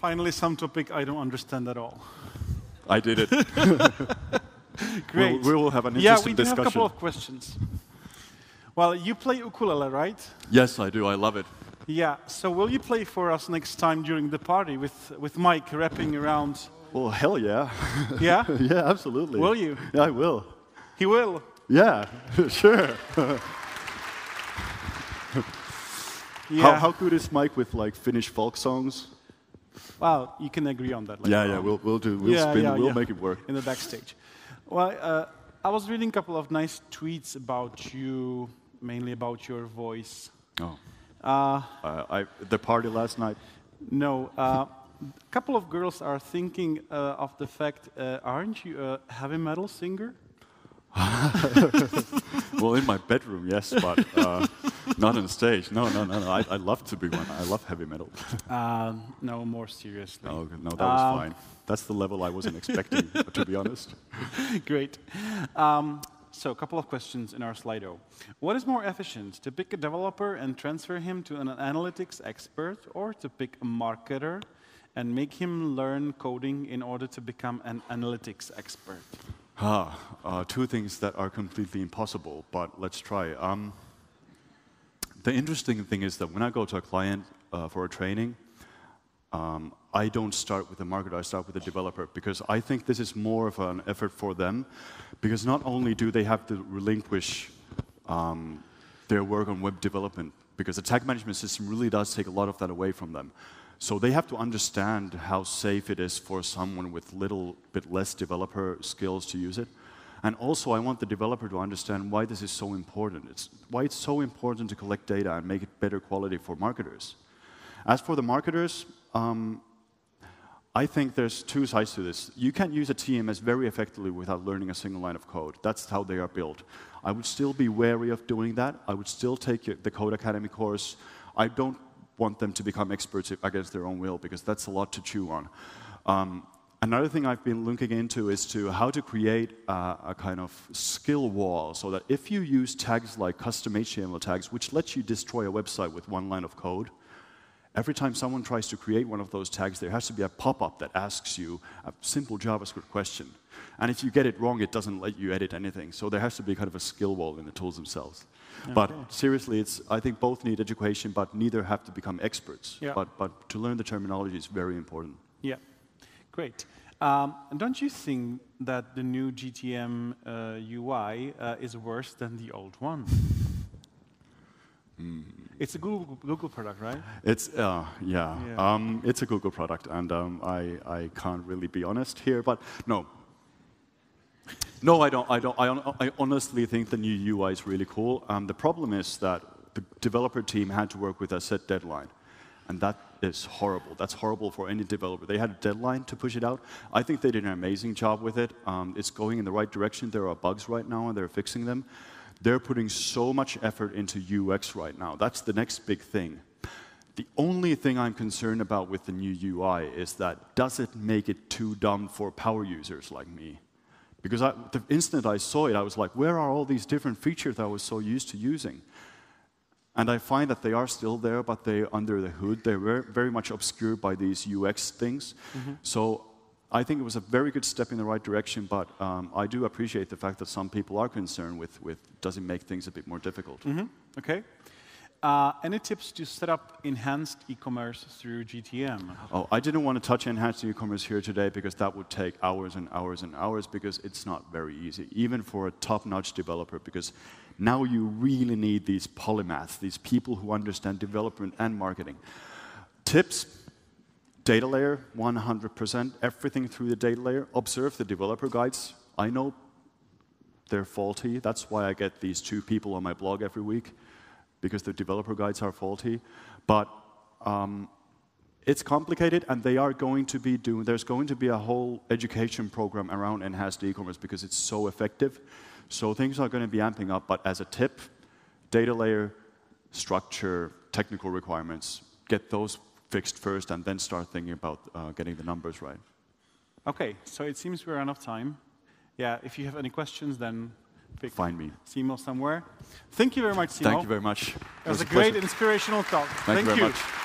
Finally, some topic I don't understand at all. I did it. Great. We will have an interesting discussion. Yeah, we do have a couple of questions. Well, you play ukulele, right? Yes, I do. I love it. Yeah. So will you play for us next time during the party with Mike rapping around? Well, hell yeah. Yeah? Yeah, absolutely. Will you? Yeah, I will. He will? Yeah, sure. Yeah. How good is Mike with like Finnish folk songs? Well, you can agree on that later Yeah, on. we'll do. We'll make it work. In the backstage. Well, I was reading a couple of nice tweets about you, mainly about your voice. Oh. The party last night? No. A couple of girls are thinking of the fact, aren't you a heavy metal singer? Well, in my bedroom, yes, but not on stage. No. I'd love to be one. I love heavy metal. No, more seriously. No, that was fine. That's the level I wasn't expecting, to be honest. Great. So a couple of questions in our Slido. What is more efficient, to pick a developer and transfer him to an analytics expert, or to pick a marketer and make him learn coding in order to become an analytics expert? Two things that are completely impossible, but let's try. The interesting thing is that when I go to a client for a training, I don't start with a marketer, I start with a developer, because I think this is more of an effort for them, because not only do they have to relinquish their work on web development, because the tag management system really does take a lot of that away from them. So they have to understand how safe it is for someone with little bit less developer skills to use it. And also, I want the developer to understand why this is so important. Why it's so important to collect data and make it better quality for marketers. As for the marketers, I think there's two sides to this. You can use a TMS very effectively without learning a single line of code. That's how they are built. I would still be wary of doing that. I would still take the Code Academy course. I don't want them to become experts against their own will, because that's a lot to chew on. Another thing I've been looking into is how to create a kind of skill wall, so that if you use tags like custom HTML tags, which lets you destroy a website with one line of code, every time someone tries to create one of those tags, there has to be a pop-up that asks you a simple JavaScript question. And if you get it wrong, it doesn't let you edit anything. So there has to be kind of a skill wall in the tools themselves. Okay. But seriously, I think both need education, but neither have to become experts. Yeah. But to learn the terminology is very important. Yeah, great. Don't you think that the new GTM UI is worse than the old one? It's a Google product, right? It's it's a Google product, and I can't really be honest here, but no. No, I don't. I honestly think the new UI is really cool. The problem is that the developer team had to work with a set deadline, and that is horrible. That's horrible for any developer. They had a deadline to push it out. I think they did an amazing job with it. It's going in the right direction. There are bugs right now, and they're fixing them. They're putting so much effort into UX right now. That's the next big thing. The only thing I'm concerned about with the new UI is that does it make it too dumb for power users like me? Because the instant I saw it, I was like, where are all these different features I was so used to using? And I find that they are still there, but they're under the hood. They're very much obscured by these UX things. So I think it was a very good step in the right direction, but I do appreciate the fact that some people are concerned with does it make things a bit more difficult. Okay. Any tips to set up enhanced e-commerce through GTM? Oh, I didn't want to touch enhanced e-commerce here today, because that would take hours and hours and hours, because it's not very easy, even for a top-notch developer, because now you really need these polymaths, these people who understand development and marketing. Tips: data layer, 100%, everything through the data layer. Observe the developer guides. I know they're faulty. That's why I get these 2 people on my blog every week, because the developer guides are faulty. But it's complicated, and they are going to be there's going to be a whole education program around enhanced e-commerce, because it's so effective. So things are going to be amping up, but as a tip, data layer, structure, technical requirements, get those fixed first, and then start thinking about getting the numbers right. Okay, so it seems we're out of time. Yeah, if you have any questions, then find me. Simo somewhere. Thank you very much, Simo. Thank you very much. It was a great, inspirational talk. Thank you very much.